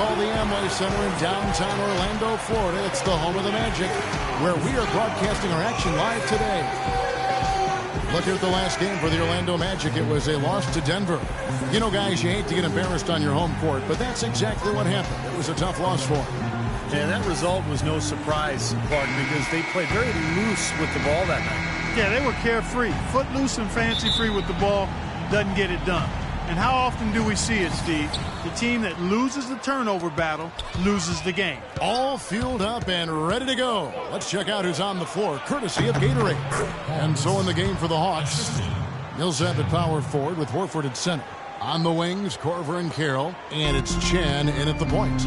call the Amway Center in downtown Orlando, Florida. It's the home of the Magic, where we are broadcasting our action live today. Looking at the last game for the Orlando Magic, it was a loss to Denver. You know, guys, you hate to get embarrassed on your home court, but that's exactly what happened. It was a tough loss for them. And that result was no surprise, Clark, because they played very loose with the ball that night. Yeah, they were carefree. Footloose and fancy-free with the ball doesn't get it done. And how often do we see it, Steve? The team that loses the turnover battle loses the game. All fueled up and ready to go. Let's check out who's on the floor, courtesy of Gatorade. And so in the game for the Hawks, Millsap at power forward with Horford at center. On the wings, Korver and Carroll, and it's Chen in at the point.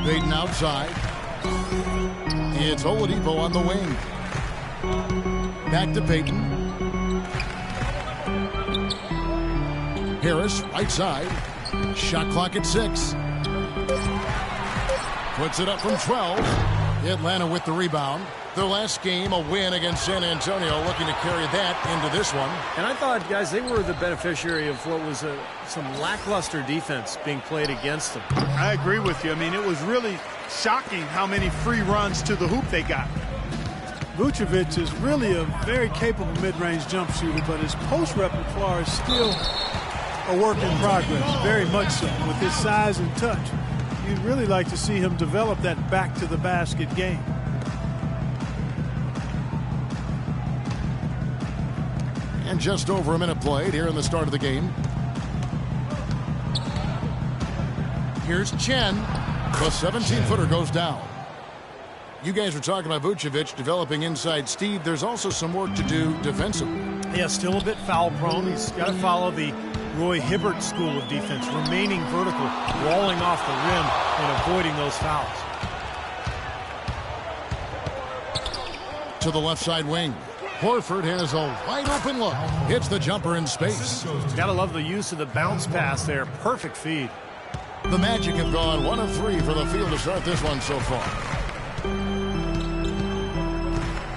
Payton outside. It's Oladipo on the wing. Back to Payton. Harris, right side. Shot clock at 6. Puts it up from 12. Atlanta with the rebound. Their last game, a win against San Antonio, looking to carry that into this one. And I thought, guys, they were the beneficiary of what was some lackluster defense being played against them. I agree with you. I mean, it was really shocking how many free runs to the hoop they got. Vucevic is really a very capable mid-range jump shooter, but his post repertoire is still a work in progress, very much so. With his size and touch, you'd really like to see him develop that back-to-the-basket game. And just over a minute played here in the start of the game. Here's Chen. The 17-footer goes down. You guys were talking about Vucevic developing inside. Steve, there's also some work to do defensively. Yeah, still a bit foul prone. He's got to follow the Roy Hibbert school of defense, remaining vertical, walling off the rim, and avoiding those fouls. To the left side wing. Horford has a wide open look. Hits the jumper in space. Got to love the use of the bounce pass there. Perfect feed. The Magic have gone 1 of 3 for the field to start this one so far.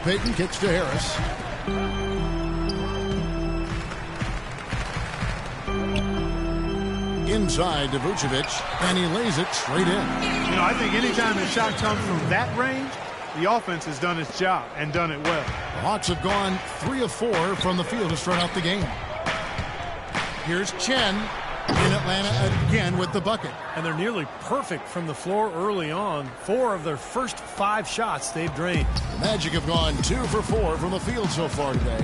Payton kicks to Harris. Inside to Vucevic, and he lays it straight in. You know, I think anytime the shot comes from that range, the offense has done its job and done it well. The Hawks have gone 3 of 4 from the field to start out the game. Here's Chen in Atlanta again with the bucket. And they're nearly perfect from the floor early on. 4 of their first 5 shots they've drained. The Magic have gone 2 for 4 from the field so far today.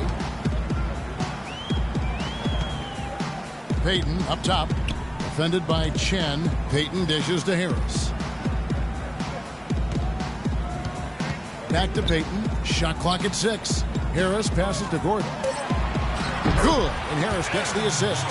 Payton up top. Defended by Chen. Payton dishes to Harris. Back to Payton. Shot clock at 6. Harris passes to Gordon. Good. And Harris gets the assist.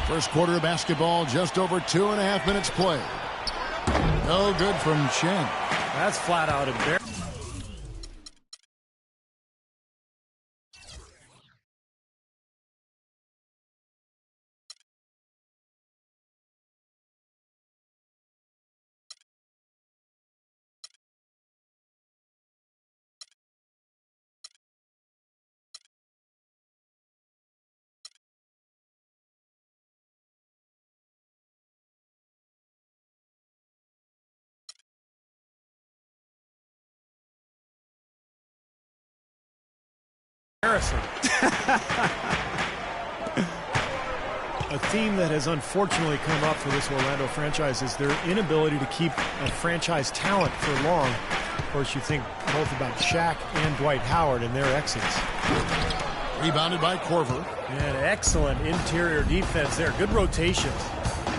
First quarter of basketball, just over 2.5 minutes played. No good from Chen. That's flat out embarrassing. Harrison. A theme that has unfortunately come up for this Orlando franchise is their inability to keep a franchise talent for long. Of course, you think both about Shaq and Dwight Howard and their exits. Rebounded by Korver. And excellent interior defense there. Good rotations.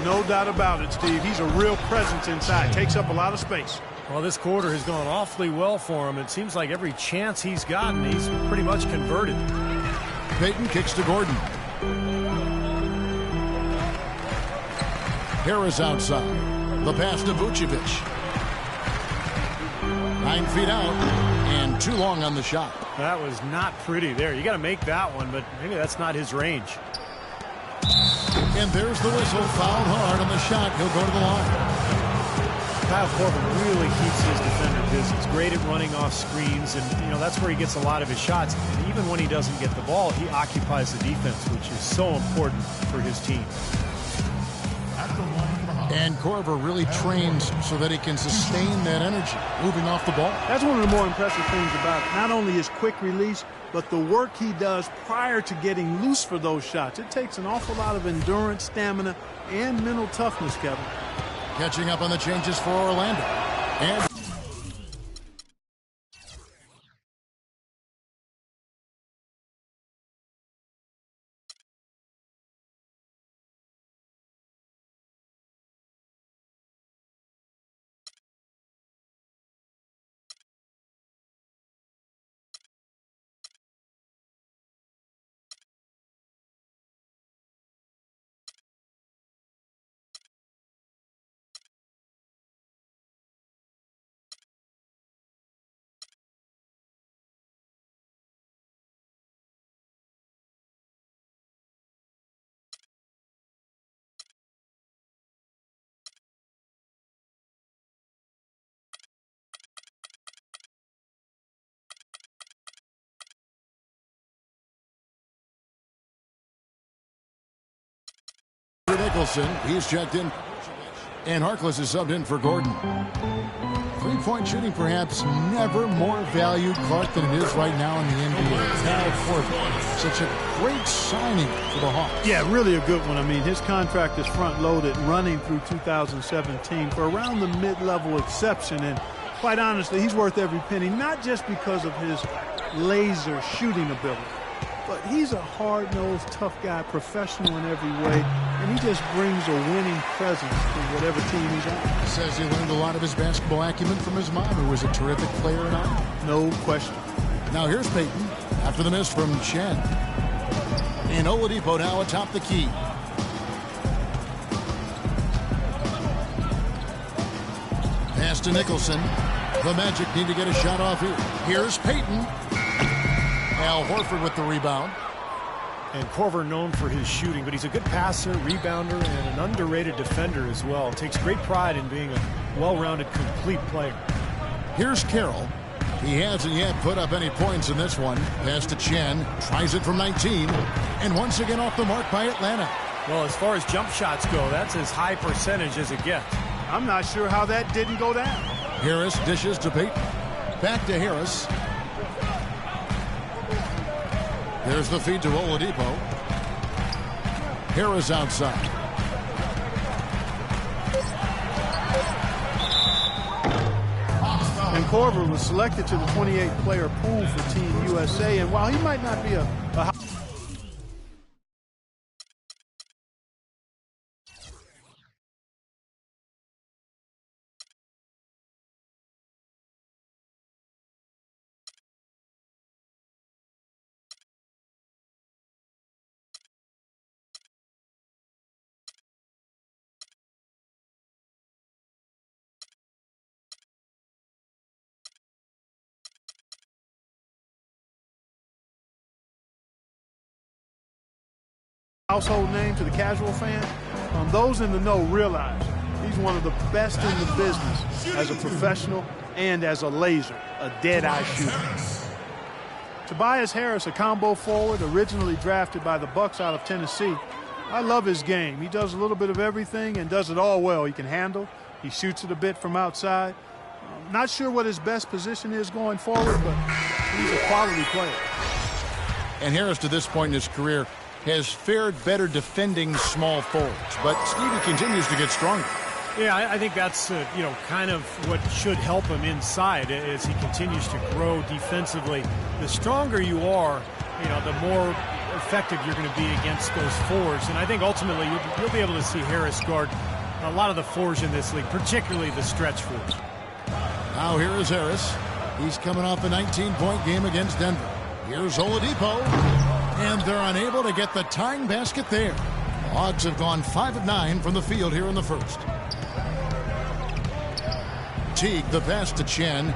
No doubt about it, Steve. He's a real presence inside. Takes up a lot of space. Well, this quarter has gone awfully well for him. It seems like every chance he's gotten, he's pretty much converted. Payton kicks to Gordon. Harris outside. The pass to Vucevic. 9 feet out and too long on the shot. That was not pretty there. You got to make that one, but maybe that's not his range. And there's the whistle. Fouled hard on the shot. He'll go to the line. Kyle Korver really keeps his defender busy. He's great at running off screens, and that's where he gets a lot of his shots. And even when he doesn't get the ball, he occupies the defense, which is so important for his team. And Korver really trains so that he can sustain that energy, moving off the ball. That's one of the more impressive things about it. Not only his quick release, but the work he does prior to getting loose for those shots. It takes an awful lot of endurance, stamina, and mental toughness, Kevin. Catching up on the changes for Orlando. And Nicholson, he's checked in. And Harkless is subbed in for Gordon. Three-point shooting perhaps never more valued, Clark, than it is right now in the NBA. Kyle Korver, such a great signing for the Hawks. Yeah, really a good one. I mean, his contract is front-loaded running through 2017 for around the mid-level exception. And quite honestly, he's worth every penny, not just because of his laser shooting ability, but he's a hard-nosed, tough guy, professional in every way, and he just brings a winning presence to whatever team he's on. Says he learned a lot of his basketball acumen from his mom, who was a terrific player in Iowa. No question. Now here's Payton after the miss from Chen. And Oladipo now atop the key. Pass to Nicholson. The Magic need to get a shot off here. Here's Payton. Al Horford with the rebound. And Korver known for his shooting, but he's a good passer, rebounder, and an underrated defender as well. Takes great pride in being a well-rounded, complete player. Here's Carroll. He hasn't yet put up any points in this one. Pass to Chen. Tries it from 19. And once again off the mark by Atlanta. Well, as far as jump shots go, that's as high percentage as it gets. I'm not sure how that didn't go down. Harris dishes to Payton. Back to Harris. There's the feed to Oladipo. Harris outside. And Korver was selected to the 28-player pool for Team USA. And while he might not be a household name to the casual fan, those in the know realize he's one of the best in the business as a professional and as a laser, a dead-eye shooter. Tobias Harris, a combo forward, originally drafted by the Bucks out of Tennessee. I love his game. He does a little bit of everything and does it all well. He can handle. He shoots it a bit from outside. Not sure what his best position is going forward, but he's a quality player. And Harris, to this point in his career, has fared better defending small forwards. But Stevie continues to get stronger. Yeah, I think that's, kind of what should help him inside as he continues to grow defensively. The stronger you are, the more effective you're going to be against those fours. And I think ultimately you'll be able to see Harris guard a lot of the fours in this league, particularly the stretch fours. Now here is Harris. He's coming off a 19-point game against Denver. Here's Oladipo. And they're unable to get the tying basket there. The Hawks have gone 5 of 9 from the field here in the first. Teague, the pass to Chen.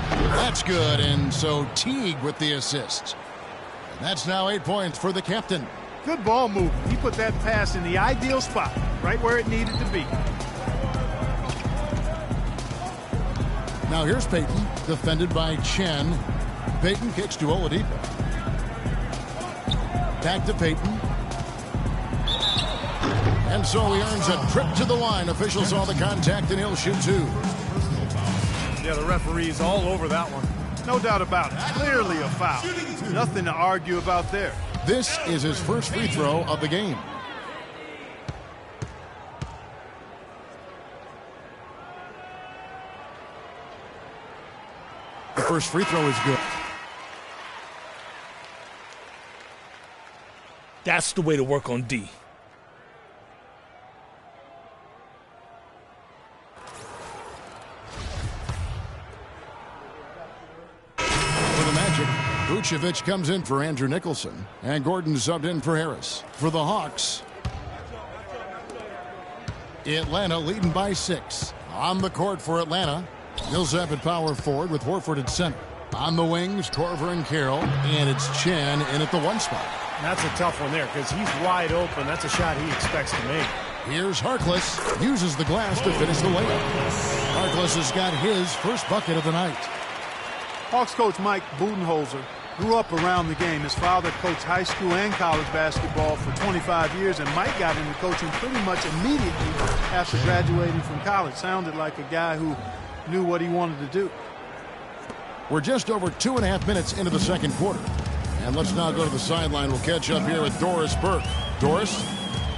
That's good, and so Teague with the assist. That's now 8 points for the captain. Good ball movement. He put that pass in the ideal spot, right where it needed to be. Now here's Payton, defended by Chen. Payton kicks to Oladipo. Back to Payton. And so he earns a trip to the line. Officials saw the contact, and he'll shoot 2. Yeah, the referee's all over that one. No doubt about it. Clearly a foul. Nothing to argue about there. This is his first free throw of the game. The first free throw is good. That's the way to work on D. Vucevic comes in for Andrew Nicholson, and Gordon subbed in for Harris. For the Hawks, Atlanta leading by 6. On the court for Atlanta, Millsap at power forward with Horford at center. On the wings, Korver and Carroll, and it's Chen in at the 1 spot. That's a tough one there because he's wide open. That's a shot he expects to make. Here's Harkless, uses the glass to finish the layup. Harkless has got his first bucket of the night. Hawks coach Mike Budenholzer grew up around the game. His father coached high school and college basketball for 25 years, and Mike got into coaching pretty much immediately after graduating from college. Sounded like a guy who knew what he wanted to do. We're just over 2.5 minutes into the second quarter. And let's now go to the sideline. We'll catch up here with Doris Burke. Doris?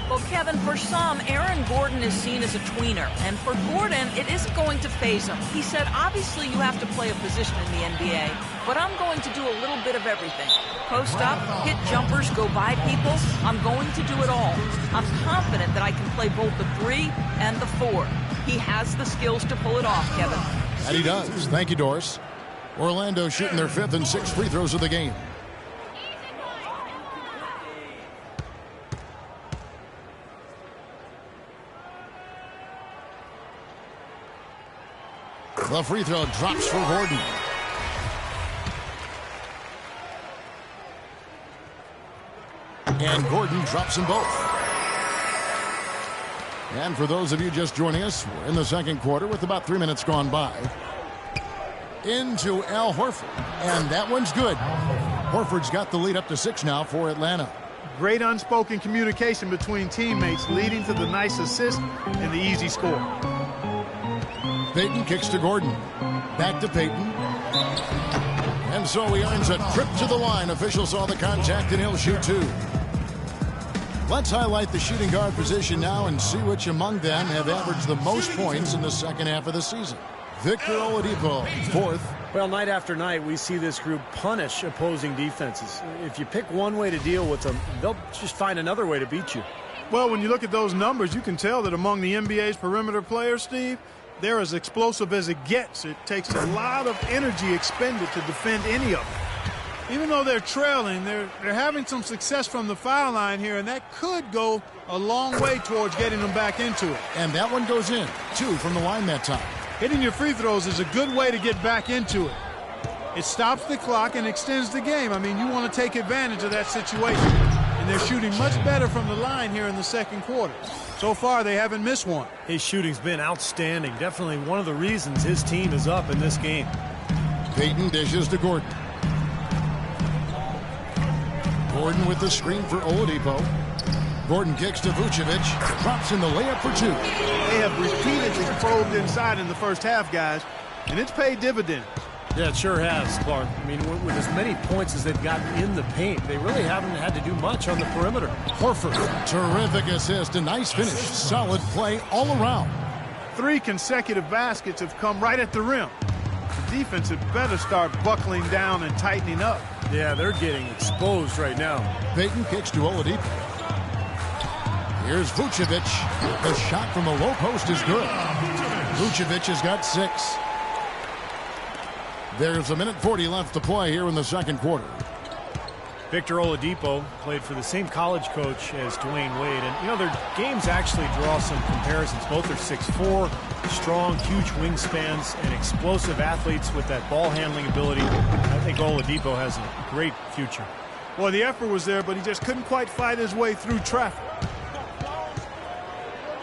Well, Kevin, for some, Aaron Gordon is seen as a tweener. And for Gordon, it isn't going to faze him. He said, obviously, you have to play a position in the NBA, but I'm going to do a little bit of everything. Post up, hit jumpers, go by people. I'm going to do it all. I'm confident that I can play both the 3 and the 4. He has the skills to pull it off, Kevin. And he does. Thank you, Doris. Orlando shooting their 5th and 6th free throws of the game. The free throw drops for Gordon. And Gordon drops them both. And for those of you just joining us, we're in the second quarter with about 3 minutes gone by. Into Al Horford. And that one's good. Horford's got the lead up to 6 now for Atlanta. Great unspoken communication between teammates leading to the nice assist and the easy score. Payton kicks to Gordon. Back to Payton. And so he earns a trip to the line. Officials saw the contact, and he'll shoot 2. Let's highlight the shooting guard position now and see which among them have averaged the most points in the second half of the season. Victor Oladipo, 4th. Well, night after night, we see this group punish opposing defenses. If you pick one way to deal with them, they'll just find another way to beat you. Well, when you look at those numbers, you can tell that among the NBA's perimeter players, Steve, they're as explosive as it gets. It takes a lot of energy expended to defend any of them. Even though they're trailing, they're having some success from the foul line here, and that could go a long way towards getting them back into it. And that one goes in. 2 from the line that time. Hitting your free throws is a good way to get back into it. It stops the clock and extends the game. I mean, you want to take advantage of that situation. And they're shooting much better from the line here in the second quarter. So far, they haven't missed one. His shooting's been outstanding. Definitely one of the reasons his team is up in this game. Payton dishes to Gordon. Gordon with the screen for Oladipo. Gordon kicks to Vucevic. Drops in the layup for 2. They have repeatedly probed inside in the first half, guys, and it's paid dividends. Yeah, it sure has, Clark. I mean, with as many points as they've gotten in the paint, they really haven't had to do much on the perimeter. Horford. Terrific assist, a nice finish. Solid play all around. 3 consecutive baskets have come right at the rim. The defense had better start buckling down and tightening up. Yeah, they're getting exposed right now. Payton kicks to Oladipo. Here's Vucevic. The shot from the low post is good. Vucevic has got 6. There's 1:40 left to play here in the second quarter. Victor Oladipo played for the same college coach as Dwayne Wade. And, you know, their games actually draw some comparisons. Both are 6'4", strong, huge wingspans, and explosive athletes with that ball handling ability. I think Oladipo has a great future. Well, the effort was there, but he just couldn't quite fight his way through traffic.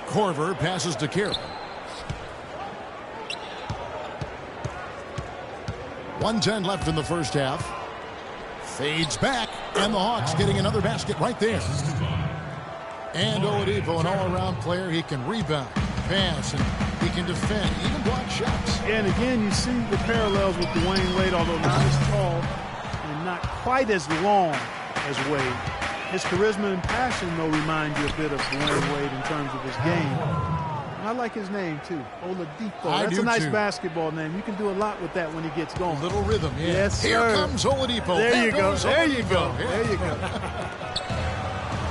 Korver passes to Carroll. 1:10 left in the first half. Fades back, and the Hawks getting another basket right there. And Oladipo, an all-around player. He can rebound, pass, and he can defend, even block shots. And again, you see the parallels with Dwayne Wade, although not as tall and not quite as long as Wade. His charisma and passion, though, remind you a bit of Dwayne Wade in terms of his game. And I like his name, too, Oladipo. That's a nice basketball name. You can do a lot with that when he gets going. A little rhythm, yeah. Yes, sir. Here comes Oladipo. There you go. There you go. There you go.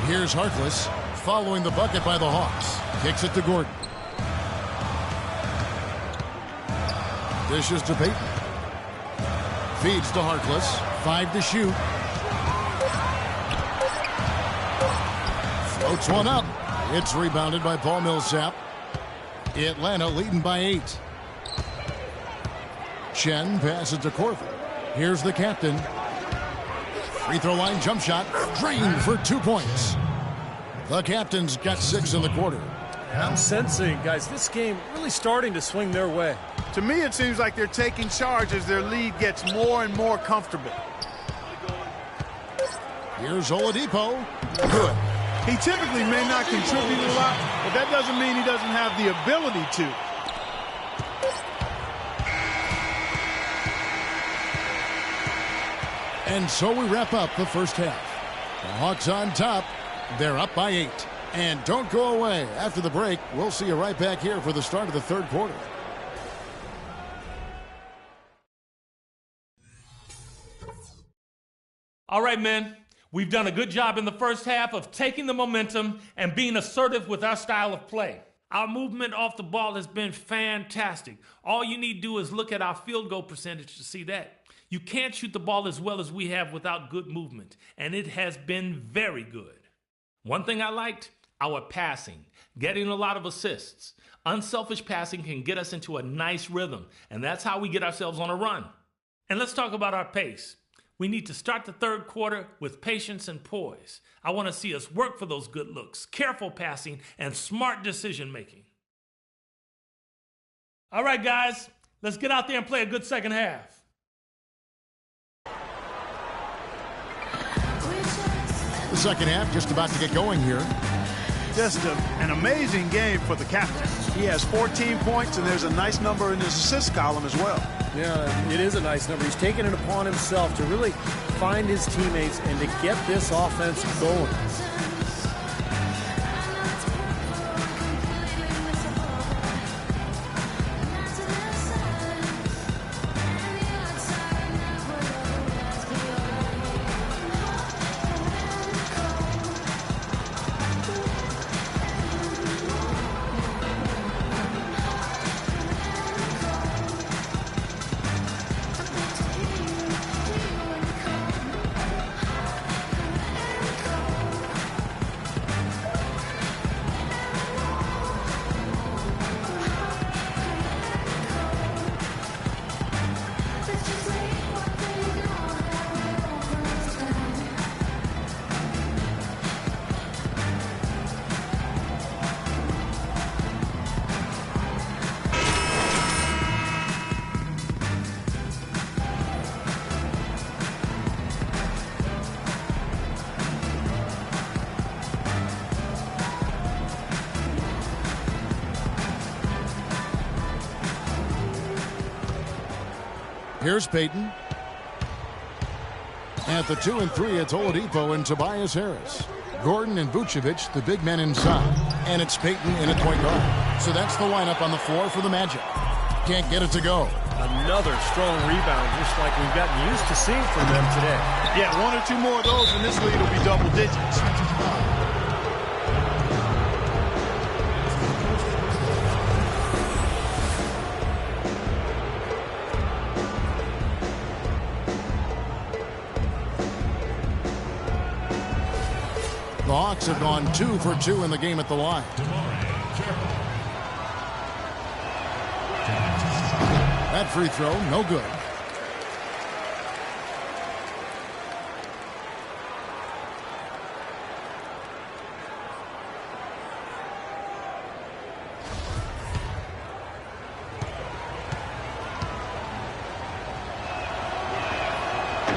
Here's Harkless following the bucket by the Hawks. Kicks it to Gordon. Dishes to Payton. Feeds to Harkless. 5 to shoot. Floats one up. It's rebounded by Paul Millsap. Atlanta leading by 8. Chen passes to Korver. Here's the captain. Free throw line jump shot. Drained for 2 points. The captain's got 6 in the quarter. I'm sensing, guys, this game really starting to swing their way. To me, it seems like they're taking charge as their lead gets more and more comfortable. Here's Oladipo. Good. He typically may not contribute a lot, but that doesn't mean he doesn't have the ability to. And so we wrap up the first half. The Hawks on top. They're up by 8. And don't go away. After the break, we'll see you right back here for the start of the third quarter. All right, men. We've done a good job in the first half of taking the momentum and being assertive with our style of play. Our movement off the ball has been fantastic. All you need to do is look at our field goal percentage to see that. You can't shoot the ball as well as we have without good movement, and it has been very good. One thing I liked, our passing, getting a lot of assists. Unselfish passing can get us into a nice rhythm, and that's how we get ourselves on a run. And let's talk about our pace. We need to start the third quarter with patience and poise. I want to see us work for those good looks, careful passing, and smart decision making. All right, guys, let's get out there and play a good second half. The second half just about to get going here. Just an amazing game for the captain. He has 14 points, and there's a nice number in his assist column as well. Yeah, it is a nice number. He's taken it upon himself to really find his teammates and to get this offense going. Here's Payton. At the 2 and 3, it's Oladipo and Tobias Harris. Gordon and Vucevic, the big men inside. And it's Payton in at point guard. So that's the lineup on the floor for the Magic. Can't get it to go. Another strong rebound, just like we've gotten used to seeing from them today. Yeah, 1 or 2 more of those, and this lead will be double digits. The Hawks have gone 2 for 2 in the game at the line. That free throw, no good.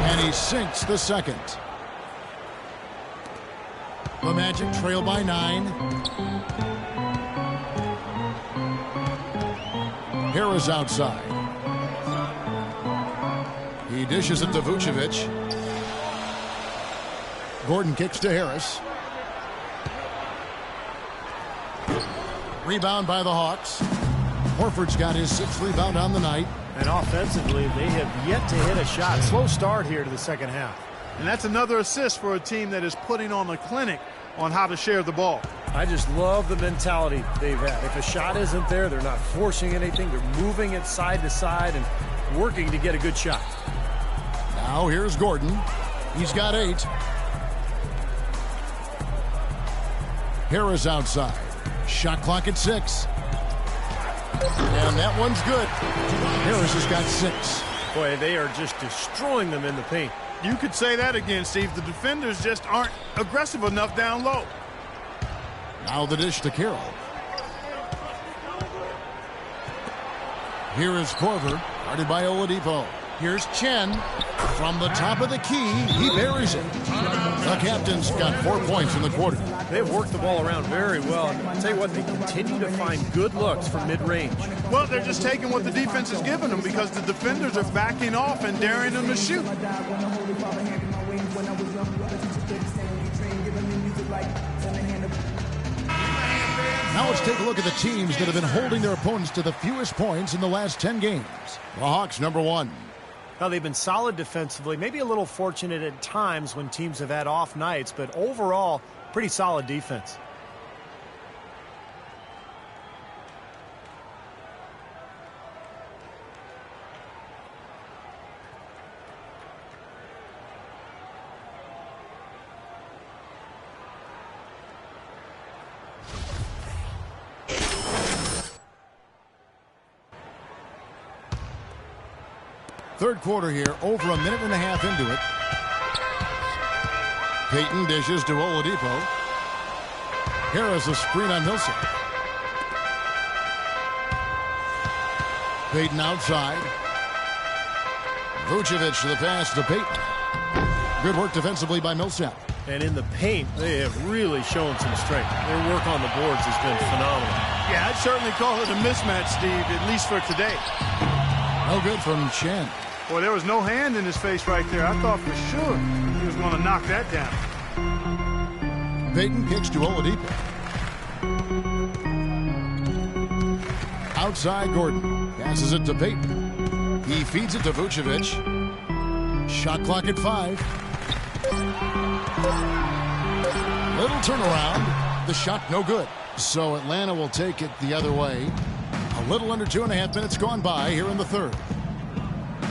And he sinks the second. The Magic trail by 9. Harris outside. He dishes it to Vucevic. Gordon kicks to Harris. Rebound by the Hawks. Horford's got his 6th rebound on the night. And offensively, they have yet to hit a shot. Slow start here to the second half. And that's another assist for a team that is putting on a clinic on how to share the ball. I just love the mentality they've had. If a shot isn't there, they're not forcing anything. They're moving it side to side and working to get a good shot. Now here's Gordon. He's got 8. Harris outside. Shot clock at 6. And that one's good. Harris has got 6. Boy, they are just destroying them in the paint. You could say that again, Steve. The defenders just aren't aggressive enough down low. Now the dish to Carroll. Here is Korver, guarded by Oladipo. Here's Chen. From the top of the key, he buries it. The captain's got 4 points in the quarter. They've worked the ball around very well. I'll tell you what, they continue to find good looks from mid-range. Well, they're just taking what the defense is giving them because the defenders are backing off and daring them to shoot. Now let's take a look at the teams that have been holding their opponents to the fewest points in the last 10 games. The Hawks, number 1. Now, they've been solid defensively, maybe a little fortunate at times when teams have had off nights, but overall, pretty solid defense. Third quarter here, over a minute and a half into it. Payton dishes to Oladipo. Harris a screen on Millsap. Payton outside. Vucevic the pass to Payton. Good work defensively by Millsap. And in the paint, they have really shown some strength. Their work on the boards has been phenomenal. Yeah, I'd certainly call it a mismatch, Steve, at least for today. No good from Chen. Boy, there was no hand in his face right there. I thought for sure he was going to knock that down. Payton kicks to Oladipo. Outside Gordon. Passes it to Payton. He feeds it to Vucevic. Shot clock at 5. Little turnaround. The shot no good. So Atlanta will take it the other way. A little under 2.5 minutes gone by here in the third.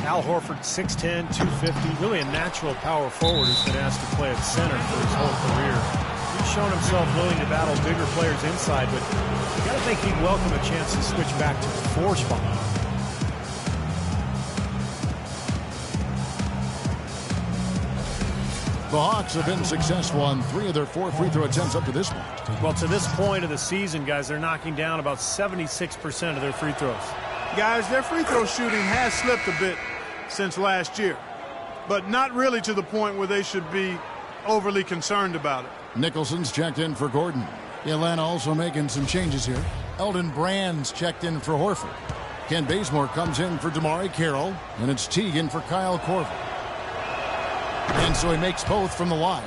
Al Horford, 6'10", 250, really a natural power forward who's been asked to play at center for his whole career. He's shown himself willing to battle bigger players inside, but you got to think he'd welcome a chance to switch back to the 4 spot. The Hawks have been successful on 3 of their 4 free throw attempts up to this point. Well, to this point of the season, guys, they're knocking down about 76% of their free throws. Guys, their free throw shooting has slipped a bit since last year, but not really to the point where they should be overly concerned about it. Nicholson's checked in for Gordon. Atlanta also making some changes here. Elton Brand's checked in for Horford. Ken Bazemore comes in for DeMarre Carroll, and it's Teague in for Kyle Korver. And so he makes both from the line.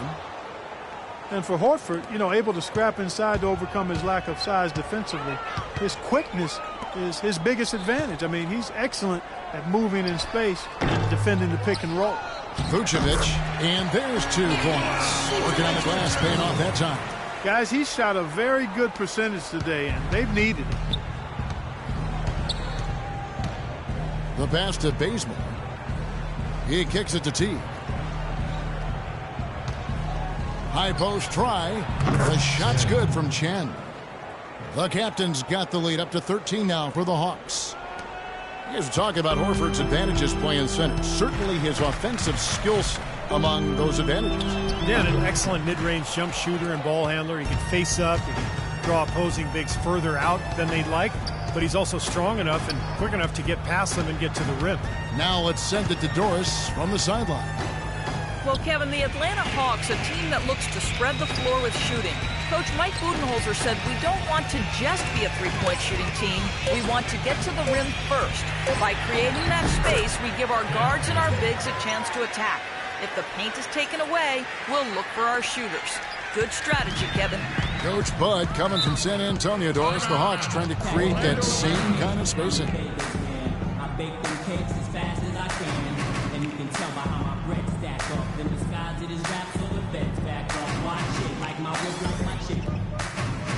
And for Horford, able to scrap inside to overcome his lack of size defensively. His quickness is his biggest advantage. I mean, he's excellent at moving in space and defending the pick and roll. Vucevic, and there's 2 points. Working on the glass, paying off that time. Guys, he shot a very good percentage today, and they've needed it. The pass to Bazemore. He kicks it to Teague. High post try. The shot's good from Chen. The captain's got the lead up to 13 now for the Hawks. You guys are talking about Horford's advantages playing center. Certainly his offensive skills among those advantages. Yeah, an excellent mid-range jump shooter and ball handler. He can face up. He can draw opposing bigs further out than they'd like. But he's also strong enough and quick enough to get past them and get to the rim. Now let's send it to Doris from the sideline. Well, Kevin, the Atlanta Hawks, a team that looks to spread the floor with shooting. Coach Mike Budenholzer said we don't want to just be a three-point shooting team. We want to get to the rim first. By creating that space, we give our guards and our bigs a chance to attack. If the paint is taken away, we'll look for our shooters. Good strategy, Kevin. Coach Bud coming from San Antonio, Doris. The Hawks trying to create that same kind of spacing. I bake them cakes as fast as I can. And you can tell by how my bread stack up. Then disguise it as rap so the bed's back up. Watch it like my whip, like my chick.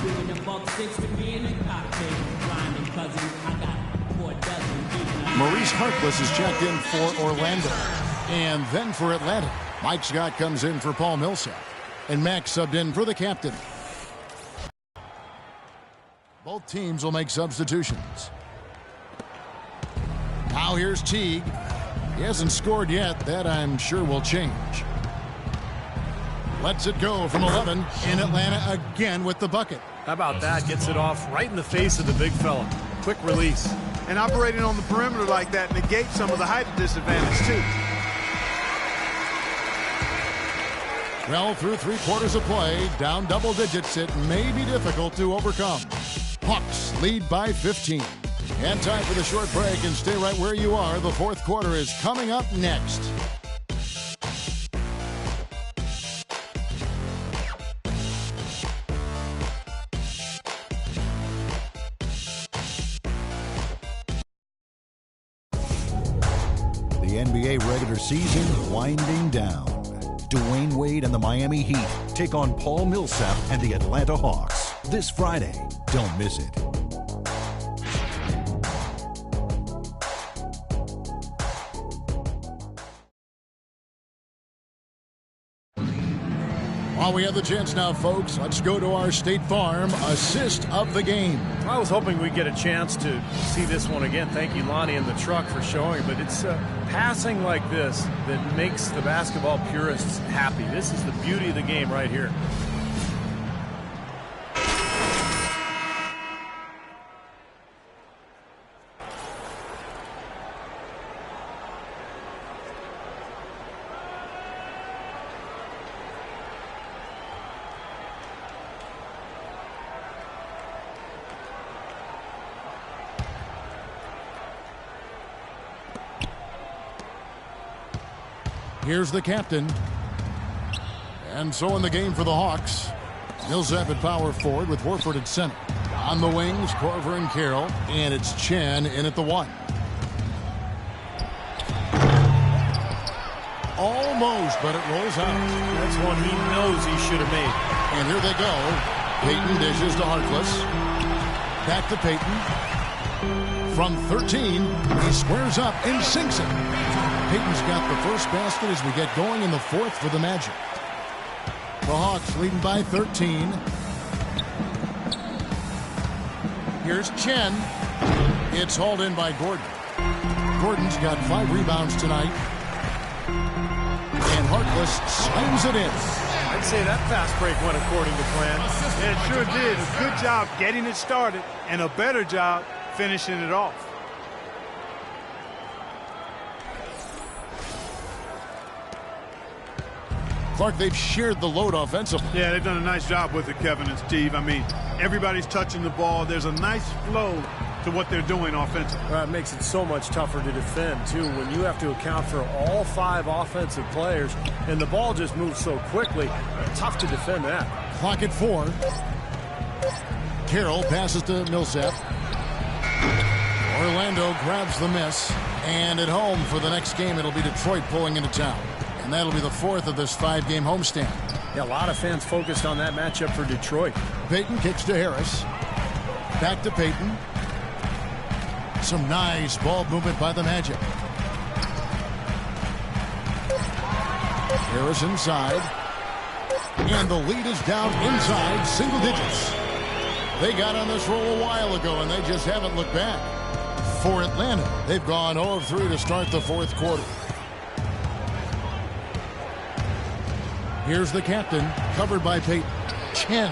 Doing the buck 6 to be in the cockpit. Grinding cousin, I got 4 dozen. Maurice Harkless is checked in for Orlando. And then for Atlanta, Mike Scott comes in for Paul Millsap. And Max subbed in for the captain. Both teams will make substitutions. Now here's Teague. He hasn't scored yet. That, I'm sure, will change. Lets it go from 11 in Atlanta again with the bucket. How about that? Gets it off right in the face of the big fella. Quick release. And operating on the perimeter like that negates some of the height disadvantage, too. Well, through 3 quarters of play, down double digits, it may be difficult to overcome. Hawks lead by 15. And time for the short break, and stay right where you are. The fourth quarter is coming up next. The NBA regular season winding down. Dwayne Wade and the Miami Heat take on Paul Millsap and the Atlanta Hawks this Friday. Don't miss it. While we have the chance now, folks, let's go to our State Farm assist of the game. I was hoping we'd get a chance to see this one again. Thank you, Lonnie, and the truck for showing. But it's passing like this that makes the basketball purists happy. This is the beauty of the game right here. Here's the captain. And so in the game for the Hawks, Millsap at power forward with Horford at center. On the wings, Korver and Carroll, and it's Chen in at the 1. Almost, but it rolls out. That's one he knows he should have made. And here they go. Payton dishes to Harkless. Back to Payton. From 13, he squares up and sinks it. Payton's got the first basket as we get going in the fourth for the Magic. The Hawks leading by 13. Here's Chen. It's hauled in by Gordon. Gordon's got 5 rebounds tonight. And Harkless slams it in. I'd say that fast break went according to plan. It sure did. A good job getting it started and a better job finishing it off. Clark, they've shared the load offensively. Yeah, they've done a nice job with it, Kevin and Steve. I mean, everybody's touching the ball. There's a nice flow to what they're doing offensively. It makes it so much tougher to defend, too, when you have to account for all 5 offensive players, and the ball just moves so quickly. Tough to defend that. Clock at 4. Carroll passes to Millsap. Orlando grabs the miss. And at home for the next game, it'll be Detroit pulling into town. And that'll be the 4th of this 5-game homestand. Yeah, a lot of fans focused on that matchup for Detroit. Payton kicks to Harris. Back to Payton. Some nice ball movement by the Magic. Harris inside. And the lead is down inside single digits. They got on this roll a while ago, and they just haven't looked back. For Atlanta, they've gone 0 of 3 to start the 4th quarter. Here's the captain, covered by Payton. Chen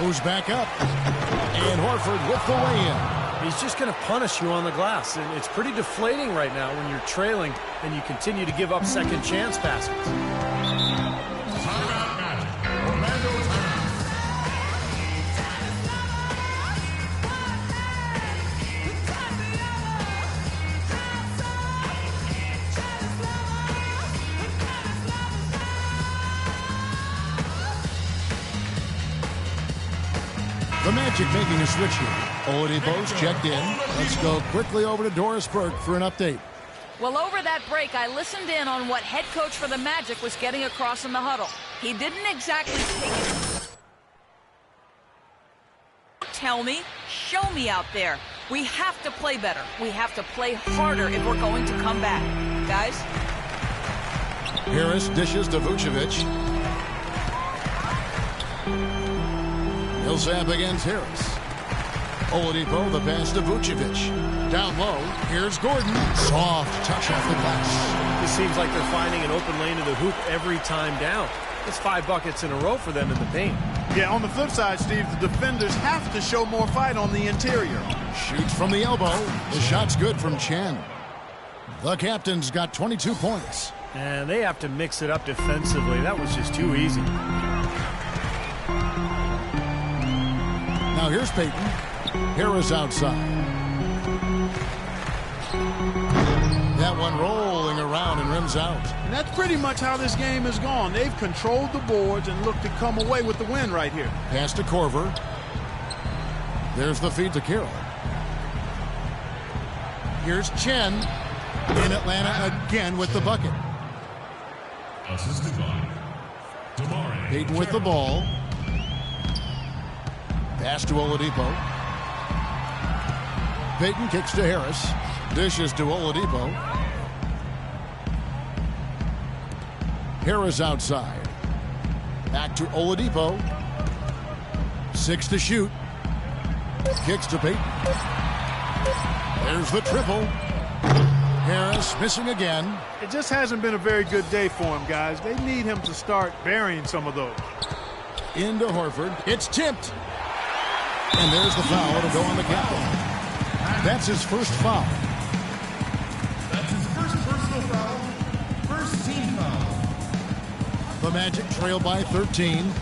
moves back up. And Horford with the lay-in. He's just going to punish you on the glass. And it's pretty deflating right now when you're trailing and you continue to give up second chance passes. Timeout Magic. Orlando timeout. The Magic making a switch here. Oladipo's checked in. Let's go quickly over to Doris Burke for an update. Well, over that break, I listened in on what head coach for the Magic was getting across in the huddle. He didn't exactly take it. Tell me, show me out there. We have to play better. We have to play harder if we're going to come back. Guys? Harris dishes to Vucevic. Millsap against Harris. Oladipo, the pass to Vucevic. Down low, here's Gordon. Soft touch off the glass. It seems like they're finding an open lane to the hoop every time down. It's 5 buckets in a row for them in the paint. Yeah, on the flip side, Steve, the defenders have to show more fight on the interior. Shoots from the elbow. The shot's good from Chen. The captain's got 22 points. And they have to mix it up defensively. That was just too easy. Now here's Payton. Harris outside. That one rolling around and rims out. And that's pretty much how this game has gone. They've controlled the boards and looked to come away with the win right here. Pass to Korver. There's the feed to Carroll. Here's Chen. In Atlanta again with the bucket. Assisted by Damari. Payton with the ball. Pass to Oladipo. Payton kicks to Harris. Dishes to Oladipo. Harris outside. Back to Oladipo. 6 to shoot. Kicks to Payton. There's the triple. Harris missing again. It just hasn't been a very good day for him, guys. They need him to start burying some of those. Into Horford. It's tipped. And there's the foul. It'll go on the captain. That's his first foul. That's his first personal foul. First team foul. The Magic trail by 13.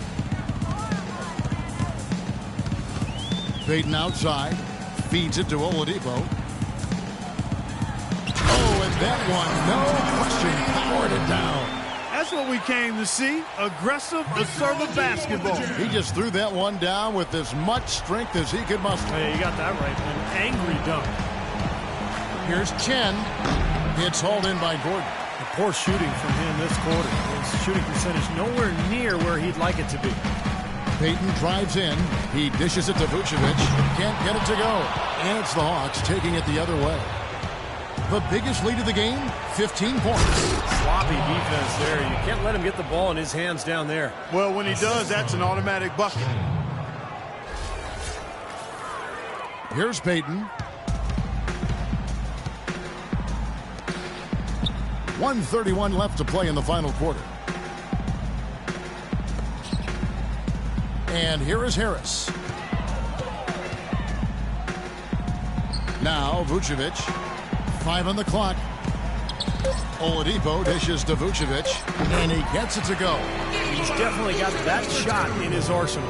Payton outside. Feeds it to Oladipo. Oh, and that one, no question, powered it down. That's what we came to see. Aggressive, assertive basketball. He just threw that one down with as much strength as he could muster. Hey, you got that right. An angry dunk. Here's Chen. It's hauled in by Gordon. The poor shooting from him this quarter. His shooting percentage nowhere near where he'd like it to be. Payton drives in. He dishes it to Vucevic. Can't get it to go. And it's the Hawks taking it the other way. The biggest lead of the game, 15 points. Sloppy defense there. You can't let him get the ball in his hands down there. Well, when he does, that's an automatic bucket. Here's Payton. 1:31 left to play in the final quarter. And here is Harris. Now Vucevic. 5 on the clock. Oladipo dishes to Vucevic, and he gets it to go. He's definitely got that shot in his arsenal.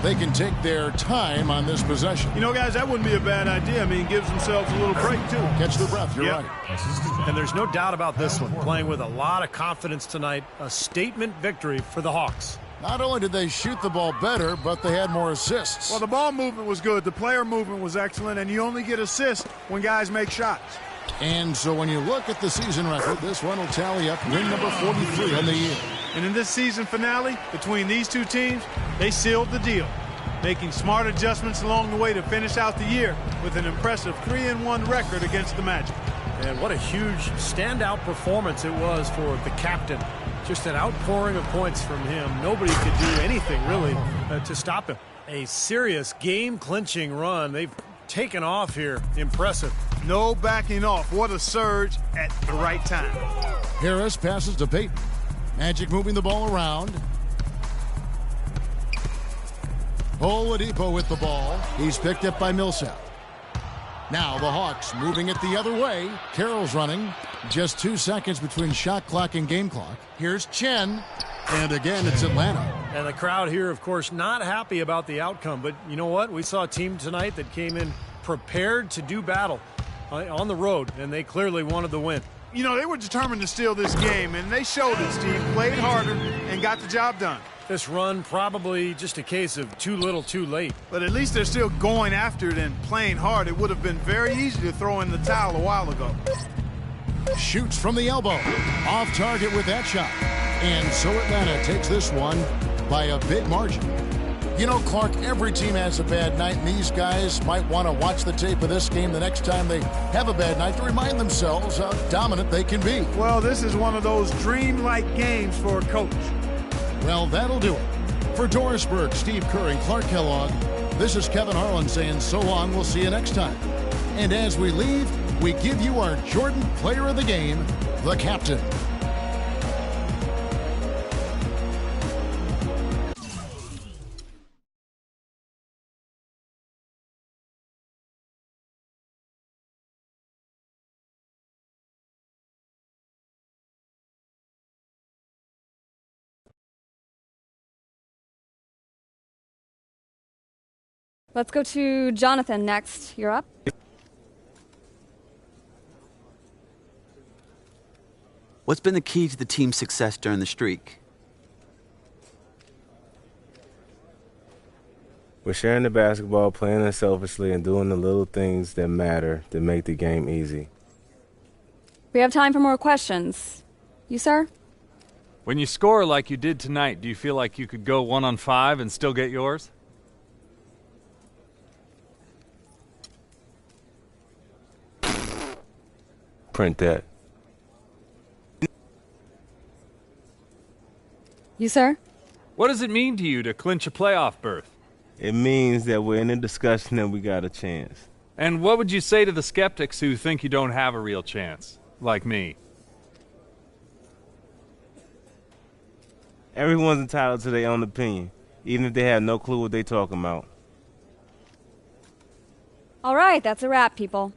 they can take their time on this possession. You know, guys, that wouldn't be a bad idea. I mean, it gives themselves a little break, too. Catch their breath. You're Yep. right. And there's no doubt about this one. Playing with a lot of confidence tonight. A statement victory for the Hawks. Not only did they shoot the ball better, but they had more assists. Well, the ball movement was good. The player movement was excellent, and you only get assists when guys make shots. And so when you look at the season record, this one will tally up win number 43 on the year. And in this season finale, between these two teams, they sealed the deal, making smart adjustments along the way to finish out the year with an impressive 3-1 record against the Magic. And what a huge standout performance it was for the captain. Just an outpouring of points from him. Nobody could do anything, really, to stop him. A serious game-clinching run. They've taken off here. Impressive. No backing off. What a surge at the right time. Harris passes to Payton. Magic moving the ball around. Oladipo with the ball. He's picked up by Millsap. Now the Hawks moving it the other way. Carroll's running. Just 2 seconds between shot clock and game clock. Here's Chen. And again, it's Atlanta. And the crowd here, of course, not happy about the outcome. But you know what? We saw a team tonight that came in prepared to do battle on the road, and they clearly wanted the win. You know, they were determined to steal this game, and they showed it, Steve. Played harder and got the job done. This run probably just a case of too little too late. But at least they're still going after it and playing hard. It would have been very easy to throw in the towel a while ago. Shoots from the elbow. Off target with that shot. And so Atlanta takes this one by a big margin. You know, Clark, every team has a bad night, and these guys might want to watch the tape of this game the next time they have a bad night to remind themselves how dominant they can be. Well, this is one of those dream-like games for a coach. Well, that'll do it. For Doris Burke, Steve Kerr, and Clark Kellogg, this is Kevin Harlan saying so long. We'll see you next time. And as we leave, we give you our Jordan Player of the Game, the captain. Let's go to Jonathan next. You're up. What's been the key to the team's success during the streak? We're sharing the basketball, playing unselfishly, and doing the little things that matter that make the game easy. We have time for more questions. You, sir? When you score like you did tonight, do you feel like you could go 1 on 5 and still get yours? Print that. You, sir? What does it mean to you to clinch a playoff berth? It means that we're in a discussion and we got a chance. And what would you say to the skeptics who think you don't have a real chance, like me? Everyone's entitled to their own opinion, even if they have no clue what they're talking about. All right, that's a wrap, people.